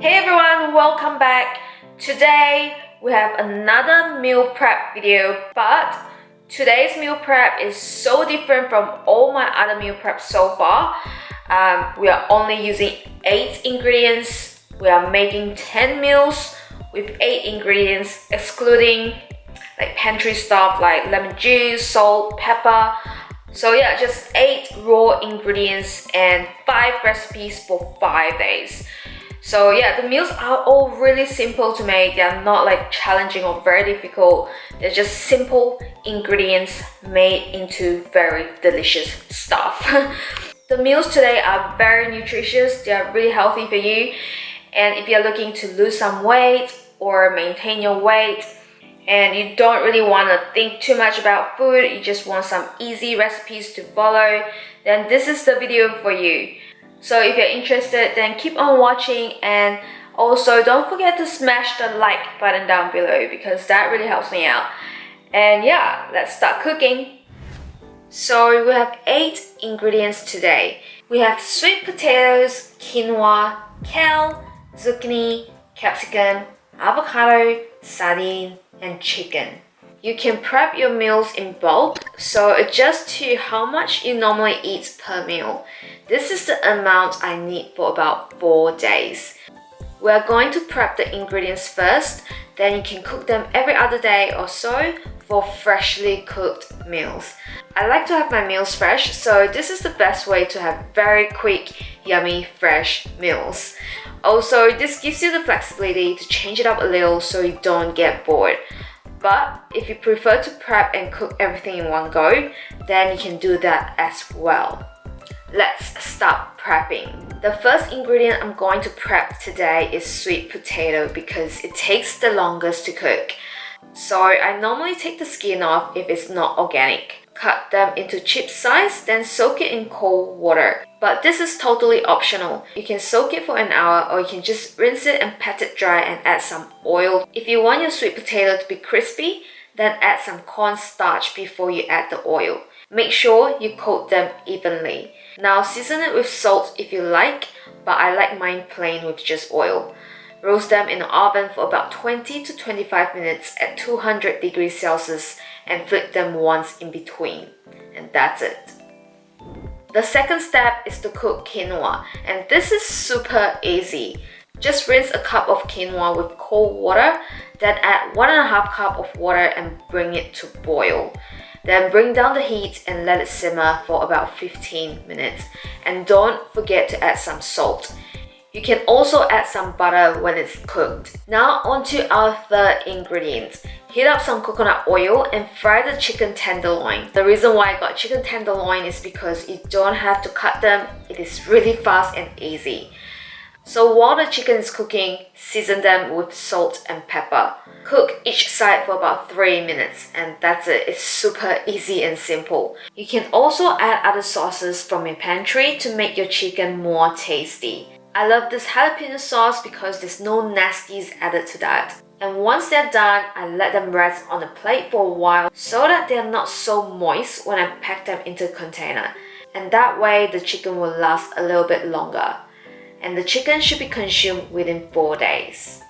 Hey everyone, welcome back. Today we have another meal prep video, but today's meal prep is so different from all my other meal preps so far. We are only using 8 ingredients. We are making 10 meals with 8 ingredients, excluding like pantry stuff like lemon juice, salt, pepper. So yeah, just 8 raw ingredients and 5 recipes for 5 days. So yeah, the meals are all really simple to make. They are not like challenging or very difficult. They're just simple ingredients made into very delicious stuff. The meals today are very nutritious. They are really healthy for you. And if you're looking to lose some weight or maintain your weight, and you don't really want to think too much about food, you just want some easy recipes to follow, then this is the video for you. So if you're interested, then keep on watching, and also don't forget to smash the like button down below because that really helps me out. And yeah, let's start cooking. So we have 8 ingredients today. We have sweet potatoes, quinoa, kale, zucchini, capsicum, avocado, sardine, and chicken. You can prep your meals in bulk, so adjust to how much you normally eat per meal. This is the amount I need for about 4 days. We are going to prep the ingredients first, then you can cook them every other day or so for freshly cooked meals. I like to have my meals fresh, so this is the best way to have very quick, yummy, fresh meals. Also, this gives you the flexibility to change it up a little so you don't get bored. But if you prefer to prep and cook everything in one go, then you can do that as well. Let's start prepping. The first ingredient I'm going to prep today is sweet potato because it takes the longest to cook. So I normally take the skin off if it's not organic. Cut them into chip size, then soak it in cold water. But this is totally optional. You can soak it for an hour or you can just rinse it and pat it dry and add some oil. If you want your sweet potato to be crispy, then add some cornstarch before you add the oil. Make sure you coat them evenly. Now season it with salt if you like, but I like mine plain with just oil. Roast them in the oven for about 20 to 25 minutes at 200 degrees Celsius and flip them once in between. And that's it. The second step is to cook quinoa, and this is super easy. Just rinse a cup of quinoa with cold water, then add 1.5 cup of water and bring it to boil. Then bring down the heat and let it simmer for about 15 minutes. And don't forget to add some salt. You can also add some butter when it's cooked. Now onto our third ingredient. Heat up some coconut oil and fry the chicken tenderloin. The reason why I got chicken tenderloin is because you don't have to cut them. It is really fast and easy. So while the chicken is cooking, season them with salt and pepper. Cook each side for about 3 minutes, and that's it. It's super easy and simple. You can also add other sauces from your pantry to make your chicken more tasty. I love this jalapeno sauce because there's no nasties added to that. And once they're done, I let them rest on a plate for a while so that they're not so moist when I pack them into a container. And that way the chicken will last a little bit longer. And the chicken should be consumed within 4 days.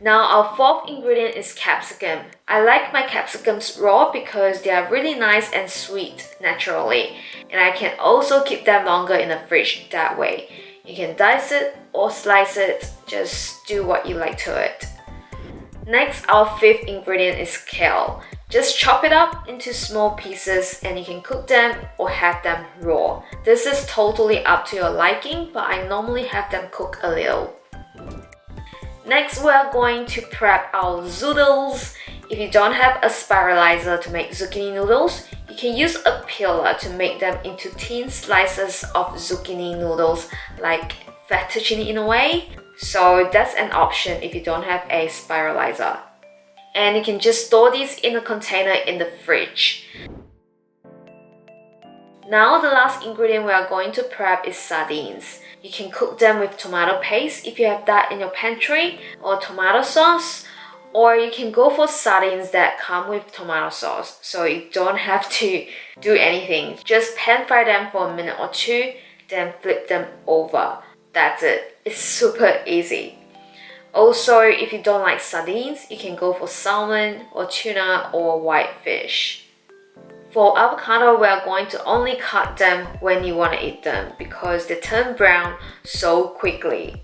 Now our fourth ingredient is capsicum. I like my capsicums raw because they are really nice and sweet naturally. And I can also keep them longer in the fridge that way. You can dice it or slice it, just do what you like to it. Next, our fifth ingredient is kale. Just chop it up into small pieces and you can cook them or have them raw. This is totally up to your liking, but I normally have them cook a little. Next, we are going to prep our zoodles. If you don't have a spiralizer to make zucchini noodles, you can use a peeler to make them into thin slices of zucchini noodles, like fettuccine in a way. So that's an option if you don't have a spiralizer. And you can just store these in a container in the fridge. Now the last ingredient we are going to prep is sardines. You can cook them with tomato paste if you have that in your pantry, or tomato sauce, or you can go for sardines that come with tomato sauce, so you don't have to do anything. Just pan fry them for a minute or two, then flip them over. that's it. It's super easy. Also, if you don't like sardines, you can go for salmon or tuna or white fish. For avocado, we are going to only cut them when you want to eat them because they turn brown so quickly.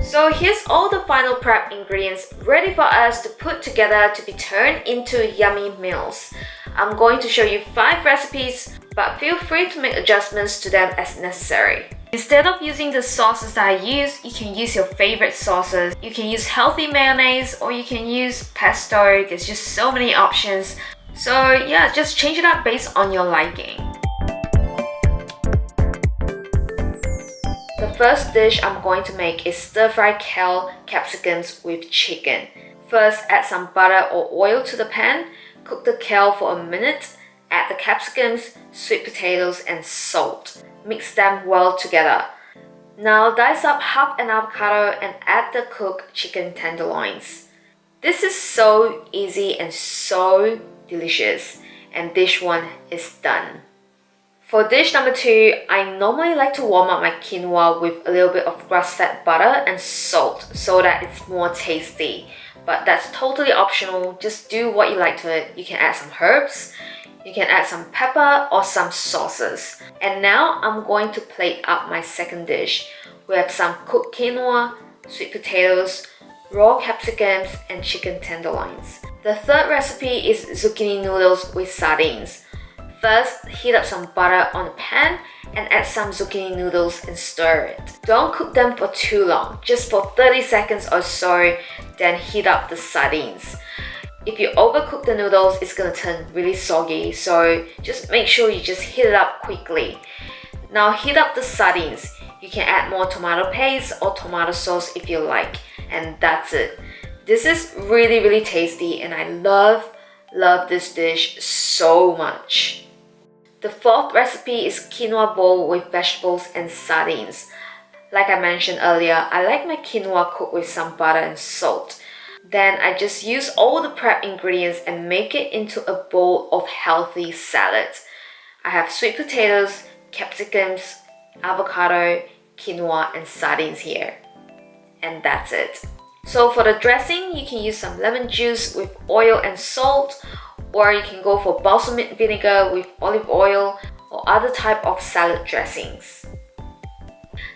So here's all the final prep ingredients ready for us to put together to be turned into yummy meals. I'm going to show you 5 recipes, but feel free to make adjustments to them as necessary. Instead of using the sauces that I use, you can use your favorite sauces. You can use healthy mayonnaise or you can use pesto. There's just so many options. So yeah, just change it up based on your liking. The first dish I'm going to make is stir-fried kale capsicums with chicken. First, add some butter or oil to the pan. Cook the kale for a minute. Add the capsicums, sweet potatoes, and salt. Mix them well together. Now dice up half an avocado and add the cooked chicken tenderloins. This is so easy and so delicious. And dish 1 is done. For dish number 2, I normally like to warm up my quinoa with a little bit of grass-fed butter and salt so that it's more tasty. But that's totally optional, just do what you like to it. You can add some herbs, you can add some pepper or some sauces. And now I'm going to plate up my second dish. We have some cooked quinoa, sweet potatoes, raw capsicums, and chicken tenderloins. The third recipe is zucchini noodles with sardines. First, heat up some butter on the pan and add some zucchini noodles and stir it. Don't cook them for too long, just for 30 seconds or so, then heat up the sardines. If you overcook the noodles, it's gonna turn really soggy, so just make sure you just heat it up quickly. Now heat up the sardines. You can add more tomato paste or tomato sauce if you like, and that's it. This is really tasty and I love this dish so much. The fourth recipe is quinoa bowl with vegetables and sardines. Like I mentioned earlier, I like my quinoa cooked with some butter and salt. Then I just use all the prep ingredients and make it into a bowl of healthy salad. I have sweet potatoes, capsicums, avocado, quinoa, and sardines here. And that's it. So for the dressing, you can use some lemon juice with oil and salt, or you can go for balsamic vinegar with olive oil or other type of salad dressings.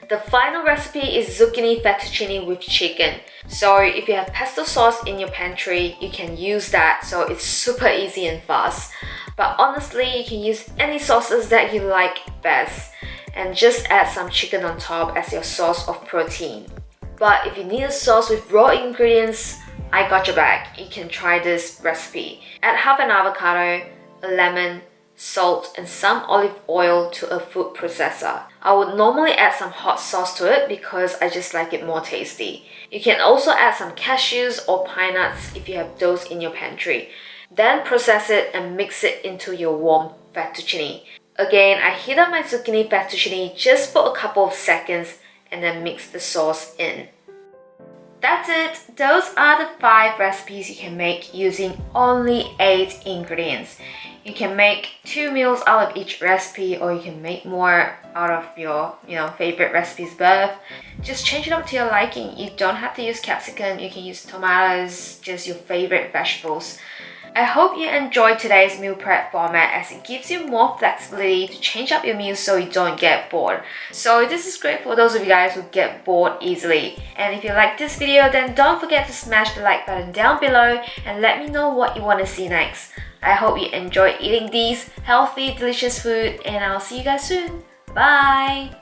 The final recipe is zucchini fettuccine with chicken. So if you have pesto sauce in your pantry, you can use that, so it's super easy and fast. But honestly, you can use any sauces that you like best and just add some chicken on top as your source of protein. But if you need a sauce with raw ingredients, I got your back. You can try this recipe. Add half an avocado, a lemon, salt, and some olive oil to a food processor. I would normally add some hot sauce to it because I just like it more tasty. You can also add some cashews or pine nuts if you have those in your pantry. Then process it and mix it into your warm fettuccine. Again, I heat up my zucchini fettuccine just for a couple of seconds and then mix the sauce in. That's it! Those are the 5 recipes you can make using only 8 ingredients. You can make 2 meals out of each recipe, or you can make more out of your favorite recipes above. Just change it up to your liking. You don't have to use capsicum, you can use tomatoes, just your favorite vegetables. I hope you enjoyed today's meal prep format as it gives you more flexibility to change up your meals so you don't get bored. So this is great for those of you guys who get bored easily. And if you like this video, then don't forget to smash the like button down below and let me know what you want to see next. I hope you enjoy eating these healthy, delicious food, and I'll see you guys soon. Bye!